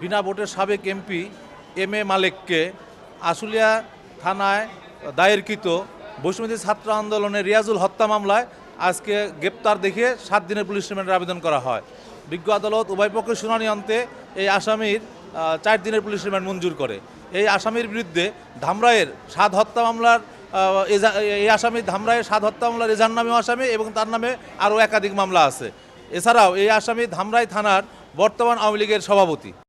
বিনা ভোটের সাবেক MP M A মালেককে Ashulia থানায় দায়েরকৃত বৈষম্যবিরোধী ছাত্র আন্দোলনের রিয়াজুল হত্যা মামলায় আজকে গ্রেপ্তার দেখিয়ে 7 দিনের পুলিশ রিমান্ডের আবেদন করা হয়। বিজ্ঞ আদালত উভয় পক্ষের শুনানি অন্তে এই আসামির 4 দিনের পুলিশ রিমান্ড মঞ্জুর করে। এই আসামির বিরুদ্ধে ধামরাইয়ের 7 হত্যা মামলার এই আসামি ধামরাইয়ের 7 হত্যা মামলার এজাহার নামেও আসামি এবং তার নামে আরও একাধিক মামলা আছে। এছাড়াও এই আসামি ধামরাই থানার বর্তমান আওয়ামী লীগের সভাপতি।